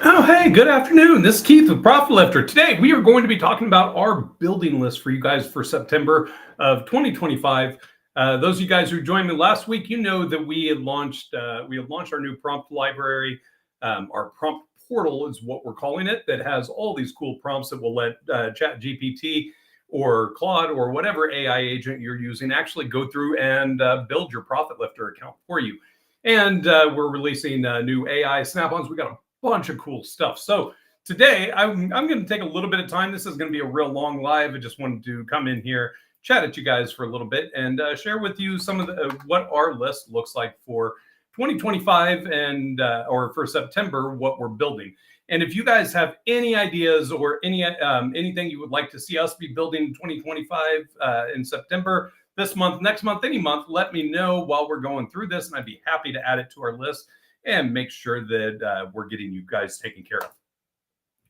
Oh, hey, good afternoon. This is Keith with Profit Lifter. Today, we are going to be talking about our building list for you guys for September of 2025. Those of you guys who joined me last week, you know that we had launched our new prompt library. Our prompt portal is what we're calling it, that has all these cool prompts that will let Chat GPT or Claude or whatever AI agent you're using actually go through and build your Profit Lifter account for you. And we're releasing new AI snap-ons. We got a bunch of cool stuff. So today I'm going to take a little bit of time. This is going to be a real long live. I just wanted to come in here, chat at you guys for a little bit, and share with you some of what our list looks like for 2025 and or for September, what we're building. And if you guys have any ideas or anything you would like to see us be building in 2025 in September, this month, next month, any month, let me know while we're going through this, and I'd be happy to add it to our list and make sure that we're getting you guys taken care of.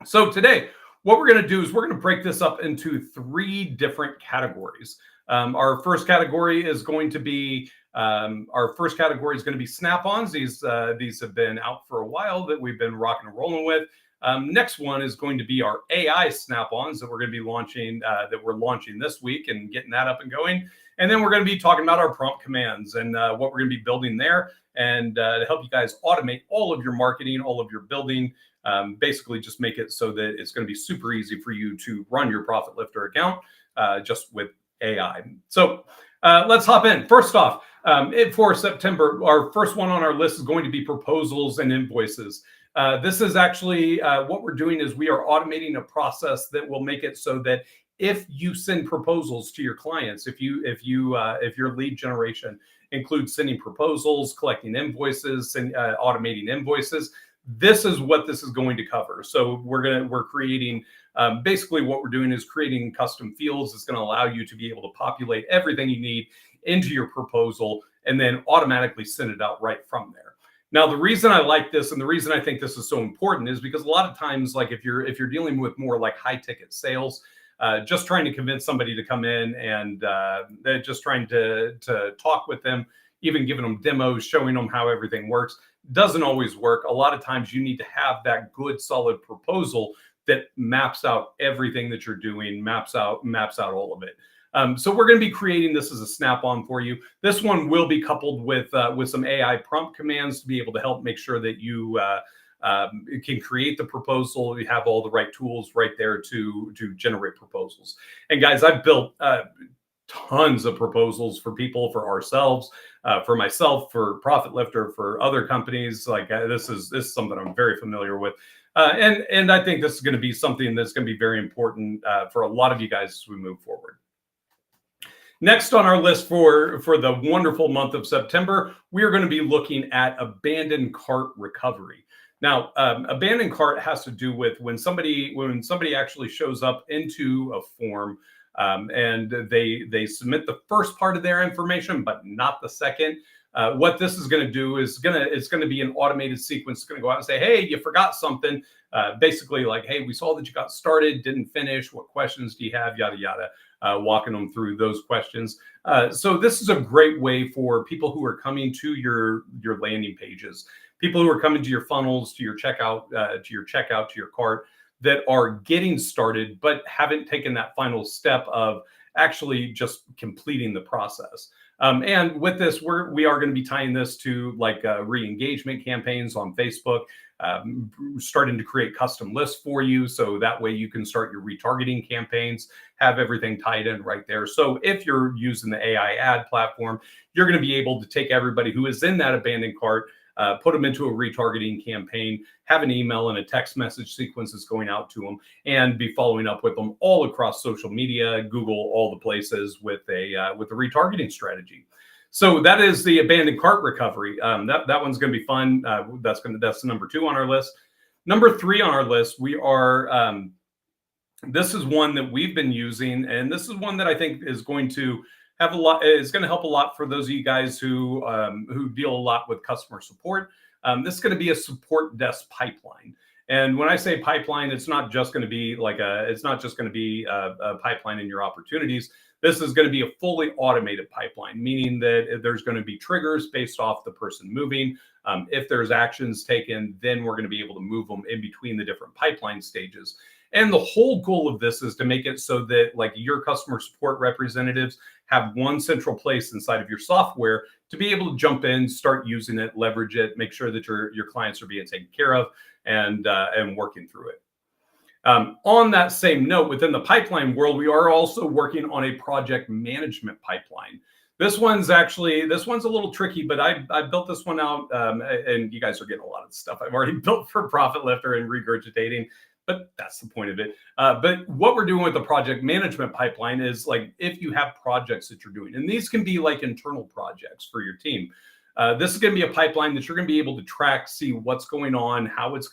So today, what we're going to do is we're going to break this up into 3 different categories. Our first category is going to be snap-ons. These have been out for a while that we've been rocking and rolling with. Next one is going to be our AI snap-ons that we're going to be launching, that we're launching this week and getting that up and going. And then we're going to be talking about our prompt commands and what we're going to be building there, and to help you guys automate all of your marketing, all of your building, basically just make it so that it's going to be super easy for you to run your Profit Lifter account just with AI. So let's hop in. First off, for September, our first one on our list is going to be proposals and invoices. This is actually what we're doing is we are automating a process that will make it so that if you send proposals to your clients, if your lead generation includes sending proposals, collecting invoices, and automating invoices, this is what this is going to cover. So we're creating basically what we're doing is creating custom fields. It's going to allow you to be able to populate everything you need into your proposal and then automatically send it out right from there. Now, the reason I like this and the reason I think this is so important is because a lot of times, like if you're dealing with more like high ticket sales, just trying to convince somebody to come in and they're just trying to talk with them, even giving them demos, showing them how everything works, doesn't always work. A lot of times you need to have that good, solid proposal that maps out everything that you're doing, maps out all of it. So we're going to be creating this as a snap-on for you. This one will be coupled with some AI prompt commands to be able to help make sure that you can create the proposal. You have all the right tools right there to generate proposals. And guys, I've built tons of proposals for people, for ourselves, for myself, for Profit Lifter, for other companies. Like this is something I'm very familiar with. And I think this is going to be something that's going to be very important for a lot of you guys as we move forward. Next on our list for the wonderful month of September, we are going to be looking at abandoned cart recovery. Now, abandoned cart has to do with when somebody actually shows up into a form and they submit the first part of their information, but not the second. What this is going to do is it's going to be an automated sequence. It's going to go out and say, hey, you forgot something. Basically like, hey, we saw that you got started, didn't finish. What questions do you have? Yada, yada. walking them through those questions. So this is a great way for people who are coming to your landing pages, people who are coming to your funnels, to your checkout, to your cart, that are getting started but haven't taken that final step of actually just completing the process. And with this, we are going to be tying this to like re-engagement campaigns on Facebook, starting to create custom lists for you. So that way you can start your retargeting campaigns, have everything tied in right there. So if you're using the AI ad platform, you're going to be able to take everybody who is in that abandoned cart, put them into a retargeting campaign, have an email and a text message sequences going out to them, and be following up with them all across social media, Google, all the places with a retargeting strategy. So that is the abandoned cart recovery. That one's going to be fun. That's number 2 on our list. Number 3 on our list, we are. This is one that we've been using, and this is one that I think is going to have a lot. It's going to help a lot for those of you guys who deal a lot with customer support. This is going to be a support desk pipeline. And when I say pipeline, it's not just going to be a pipeline in your opportunities. This is going to be a fully automated pipeline, meaning that there's going to be triggers based off the person moving. If there's actions taken, then we're going to be able to move them in between the different pipeline stages. And the whole goal of this is to make it so that like your customer support representatives have one central place inside of your software to be able to jump in, start using it, leverage it, make sure that your clients are being taken care of and working through it. On that same note, within the pipeline world, we are also working on a project management pipeline. This one's a little tricky, but I built this one out, and you guys are getting a lot of stuff I've already built for Profit Lifter and regurgitating. But that's the point of it. But what we're doing with the project management pipeline is like if you have projects that you're doing, and these can be like internal projects for your team. This is going to be a pipeline that you're going to be able to track, see what's going on, how it's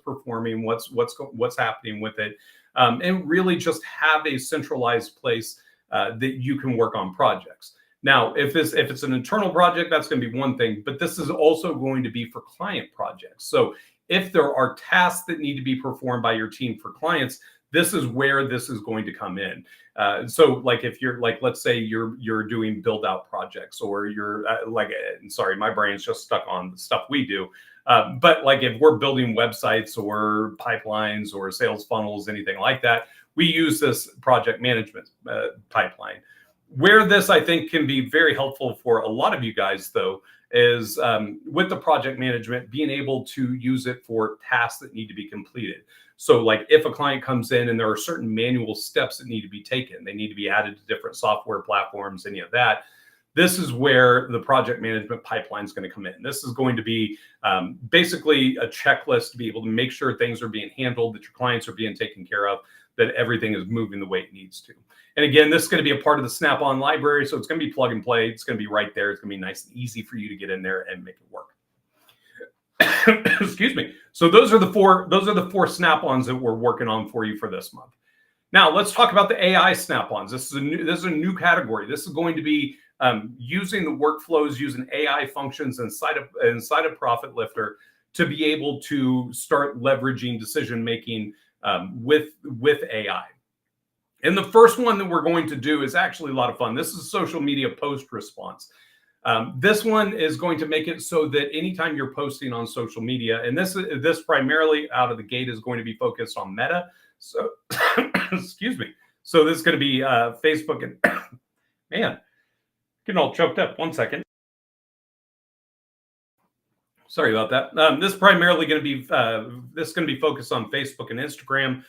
performing, what's happening with it, and really just have a centralized place that you can work on projects. Now, if it's an internal project, that's going to be one thing, but this is also going to be for client projects. So if there are tasks that need to be performed by your team for clients, this is where this is going to come in. So like if you're like, let's say you're doing build out projects, or you're sorry, my brain's just stuck on the stuff we do. But like if we're building websites or pipelines or sales funnels, anything like that, we use this project management pipeline. Where this I think can be very helpful for a lot of you guys though, is with the project management, being able to use it for tasks that need to be completed. So like if a client comes in and there are certain manual steps that need to be taken, they need to be added to different software platforms, any of that, this is where the project management pipeline is going to come in. This is going to be basically a checklist to be able to make sure things are being handled, that your clients are being taken care of, that everything is moving the way it needs to. And again, this is going to be a part of the Snap-on library, so it's going to be plug and play. It's going to be right there. It's going to be nice and easy for you to get in there and make it work. Excuse me. So those are the four Snap-ons that we're working on for you for this month. Now let's talk about the AI Snap-ons. This is a new category. This is going to be using the workflows, using AI functions inside of Profit Lifter to be able to start leveraging decision making with AI. And the first one that we're going to do is actually a lot of fun. This is social media post response. This one is going to make it so that anytime you're posting on social media, and this primarily out of the gate is going to be focused on Meta. So, excuse me. So this is going to be Facebook and man, getting all choked up. 1 second. Sorry about that. This is primarily going to be focused on Facebook and Instagram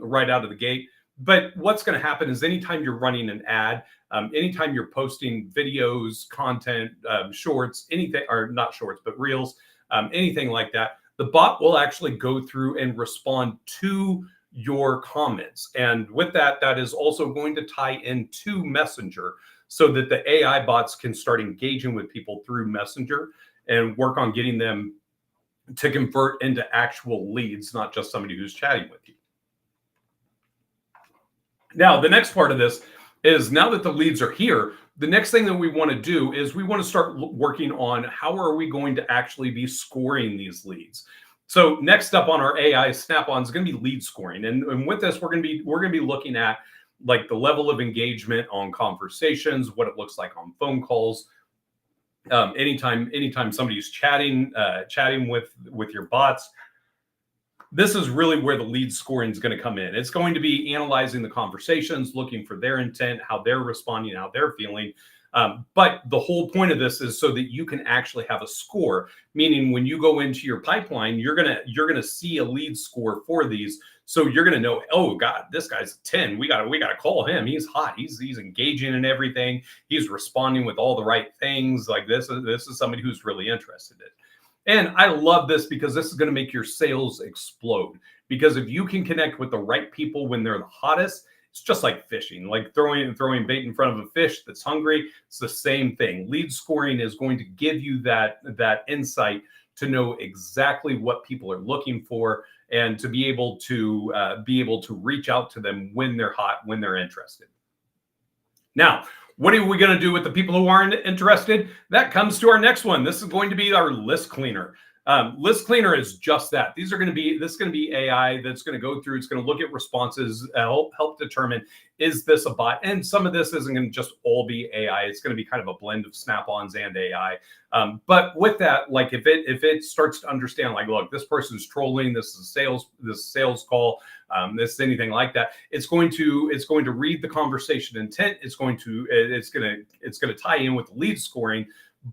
right out of the gate. But what's going to happen is anytime you're running an ad, anytime you're posting videos, content, shorts, anything, or not shorts, but reels, anything like that, the bot will actually go through and respond to your comments. And with that, that is also going to tie into Messenger so that the AI bots can start engaging with people through Messenger and work on getting them to convert into actual leads, not just somebody who's chatting with you. Now, the next part of this is now that the leads are here, the next thing that we want to do is we want to start working on how are we going to actually be scoring these leads. So next up on our AI Snap-on is going to be lead scoring. And with this, we're going to be looking at like the level of engagement on conversations, what it looks like on phone calls. Anytime somebody's chatting with your bots, this is really where the lead scoring is going to come in. It's going to be analyzing the conversations, looking for their intent, how they're responding, how they're feeling. But the whole point of this is so that you can actually have a score, meaning when you go into your pipeline, you're gonna see a lead score for these. So you're gonna know, oh God, this guy's a 10. We gotta call him. He's hot. He's engaging in everything. He's responding with all the right things. Like this is somebody who's really interested in it. And I love this because this is going to make your sales explode. Because if you can connect with the right people when they're the hottest, it's just like fishing, like throwing bait in front of a fish that's hungry. It's the same thing. Lead scoring is going to give you that insight to know exactly what people are looking for and to be able to reach out to them when they're hot, when they're interested. Now, what are we going to do with the people who aren't interested? That comes to our next one. This is going to be our list cleaner. List cleaner is just that. This is going to be AI that's going to go through. It's going to look at responses, help determine, is this a bot? And some of this isn't going to just all be AI. It's going to be kind of a blend of Snap-ons and AI. But with that, like if it starts to understand, like, look, this person's trolling, this is a sales call, this is anything like that, it's going to read the conversation intent. It's going to tie in with the lead scoring.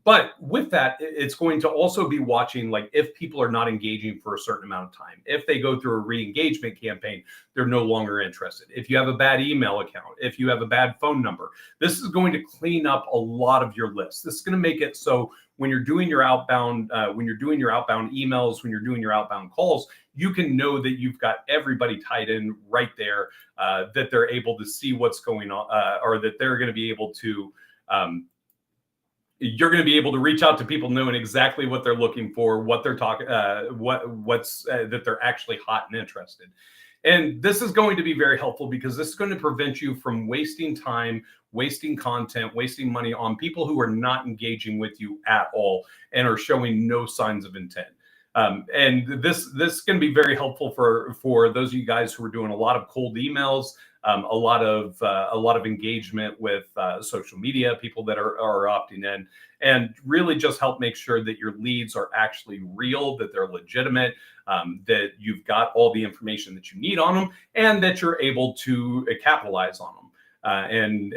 But with that, it's going to also be watching, like, if people are not engaging for a certain amount of time. If they go through a re-engagement campaign, they're no longer interested. If you have a bad email account, if you have a bad phone number, this is going to clean up a lot of your list. This is going to make it so when you're doing your outbound, emails, when you're doing your outbound calls, you can know that you've got everybody tied in right there, that they're able to see what's going on, or that they're going to be able to. You're going to be able to reach out to people knowing exactly what they're looking for, what they're talking, that they're actually hot and interested. And this is going to be very helpful because this is going to prevent you from wasting time, wasting content, wasting money on people who are not engaging with you at all and are showing no signs of intent. And this is going to be very helpful for those of you guys who are doing a lot of cold emails, a lot of engagement with social media, people that are opting in, and really just help make sure that your leads are actually real, that they're legitimate, that you've got all the information that you need on them, and that you're able to capitalize on them. And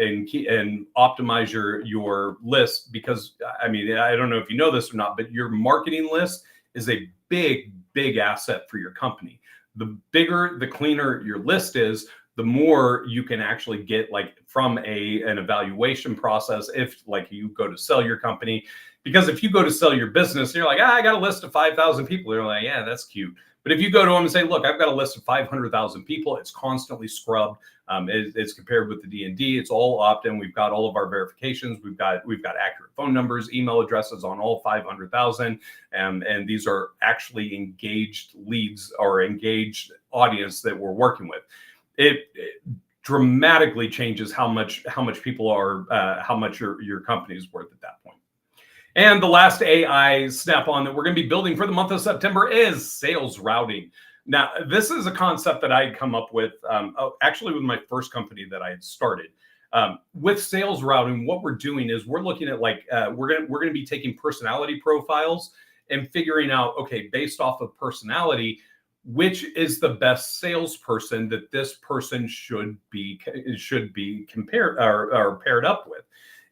optimize your list, because I mean, I don't know if you know this or not, but your marketing list is a big asset for your company. The bigger, the cleaner your list is, the more you can actually get, like, from an evaluation process if, like, you go to sell your company. Because if you go to sell your business, you're like, I got a list of 5,000 people. They're like, yeah, that's cute. But if you go to them and say, look, I've got a list of 500,000 people, it's constantly scrubbed. It's compared with the D&D. It's all opt-in. We've got all of our verifications. We've got accurate phone numbers, email addresses on all 500,000. And these are actually engaged leads or engaged audience that we're working with. It dramatically changes how much people are, how much your company is worth at that point. And the last AI Snap-on that we're going to be building for the month of September is sales routing. Now, this is a concept that I had come up with, actually with my first company that I had started. With sales routing, what we're doing is we're looking at, like, we're going to be taking personality profiles and figuring out, okay, based off of personality, which is the best salesperson that this person should be compared or paired up with.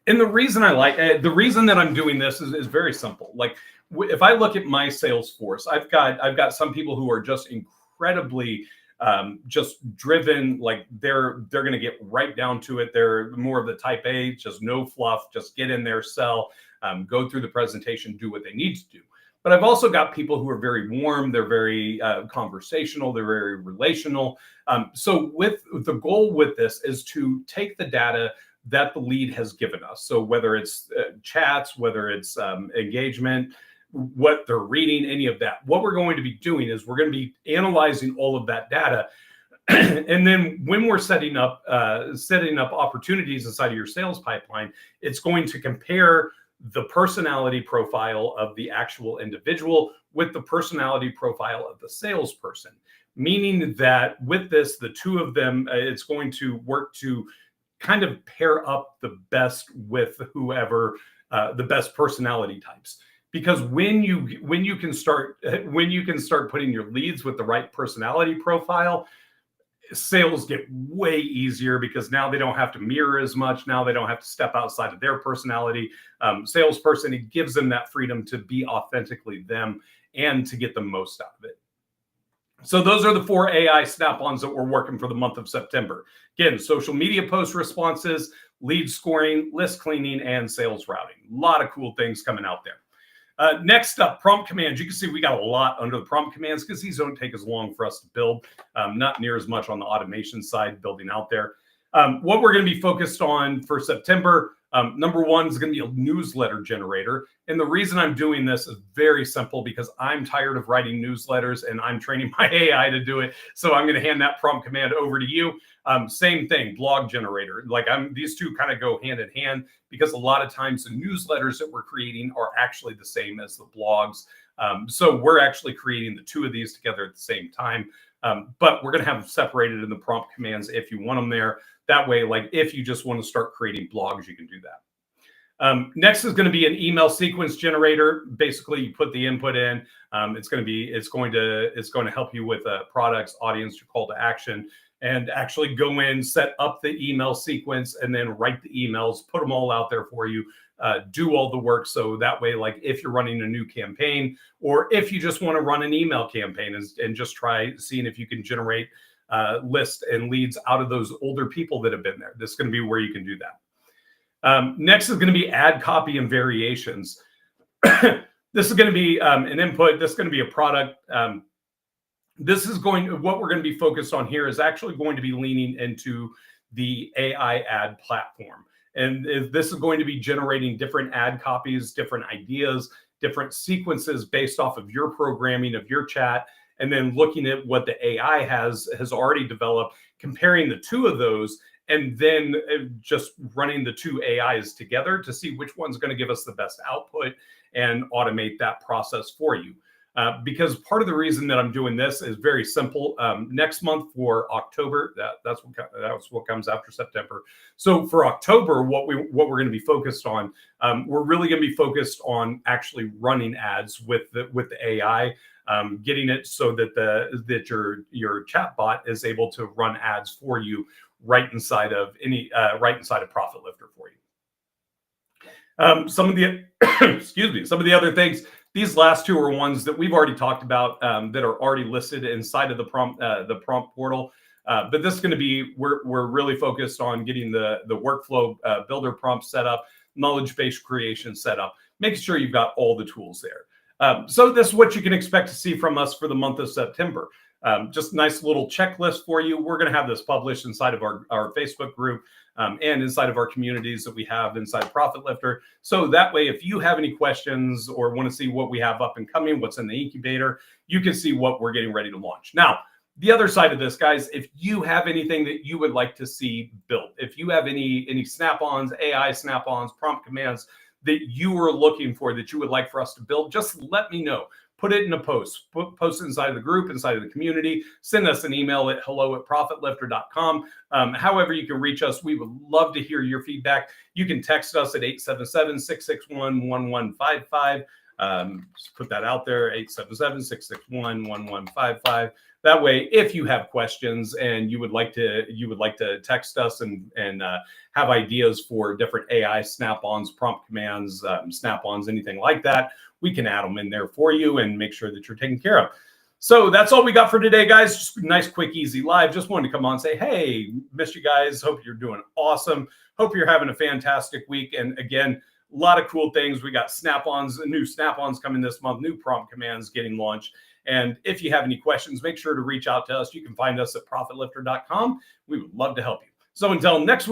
And the reason the reason that I'm doing this is very simple. Like, if I look at my sales force, I've got some people who are just incredibly just driven. Like, they're going to get right down to it. They're more of the type A, just no fluff, just get in there, sell, go through the presentation, do what they need to do. But I've also got people who are very warm. They're very conversational. They're very relational. So with the goal with this is to take the data that the lead has given us. So whether it's chats, whether it's engagement, what they're reading, any of that, what we're going to be doing is we're going to be analyzing all of that data. And then when we're setting up opportunities inside of your sales pipeline, it's going to compare the personality profile of the actual individual with the personality profile of the salesperson. Meaning that with this, the two of them, it's going to work to kind of pair up the best with whoever, the best personality types. Because when you can start putting your leads with the right personality profile, sales get way easier, because now they don't have to mirror as much. Now they don't have to step outside of their personality. Salesperson, it gives them that freedom to be authentically them and to get the most out of it. So those are the 4 AI snap-ons that we're working for the month of September. Again, social media post responses, lead scoring, list cleaning, and sales routing. A lot of cool things coming out there. Next up, prompt commands. You can see we got a lot under the prompt commands because these don't take as long for us to build. Not near as much on the automation side building out there. What we're going to be focused on for September, number 1 is going to be a newsletter generator. And the reason I'm doing this is very simple, because I'm tired of writing newsletters and I'm training my AI to do it. So I'm going to hand that prompt command over to you. Same thing, blog generator. These two kind of go hand in hand, because a lot of times the newsletters that we're creating are actually the same as the blogs. So we're actually creating the 2 of these together at the same time. But we're going to have them separated in the prompt commands if you want them there. That way, like if you just want to start creating blogs, you can do that. Next is going to be an email sequence generator. Basically, you put the input in. It's going to help you with products, audience, your call to action, and actually go in, set up the email sequence, and then write the emails, put them all out there for you, do all the work. So that way, like if you're running a new campaign, or if you just want to run an email campaign and just try seeing if you can generate lists and leads out of those older people that have been there. This is going to be where you can do that. Next is going to be ad copy and variations. This is going to be an input. This is going to be a product. What we're going to be focused on here is actually going to be leaning into the AI ad platform. And this is going to be generating different ad copies, different ideas, different sequences based off of your programming of your chat, and then looking at what the AI has already developed, comparing the 2 of those, and then just running the 2 AIs together to see which one's going to give us the best output and automate that process for you. Because part of the reason that I'm doing this is very simple. Next month for October, that's what comes after September. So for October, what we're going to be focused on, we're really going to be focused on actually running ads with the AI, getting it so that your chat bot is able to run ads for you right inside of Profit Lifter for you. Some of the other things. These last 2 are ones that we've already talked about that are already listed inside of the prompt portal. But this is going to be, we're really focused on getting the workflow builder prompt set up, knowledge-based creation set up, making sure you've got all the tools there. So this is what you can expect to see from us for the month of September. Just a nice little checklist for you. We're going to have this published inside of our Facebook group and inside of our communities that we have inside Profit Lifter. So that way, if you have any questions or want to see what we have up and coming, what's in the incubator, you can see what we're getting ready to launch. Now, the other side of this, guys, if you have anything that you would like to see built, if you have any snap-ons, AI snap-ons, prompt commands that you are looking for, that you would like for us to build, just let me know. Put it in a post. Post it inside of the group, inside of the community. Send us an email at hello@profitlifter.com. However you can reach us, we would love to hear your feedback. You can text us at 877-661-1155. Just put that out there, 877-661-1155. That way, if you have questions and you would like to text us and have ideas for different AI snap-ons, prompt commands, snap-ons, anything like that, we can add them in there for you and make sure that you're taken care of. So that's all we got for today, guys. Just a nice, quick, easy live. Just wanted to come on and say, hey, missed you guys. Hope you're doing awesome. Hope you're having a fantastic week. And again, a lot of cool things. We got snap-ons, new snap-ons coming this month, new prompt commands getting launched. And if you have any questions, make sure to reach out to us. You can find us at profitlifter.com. We would love to help you. So until next week.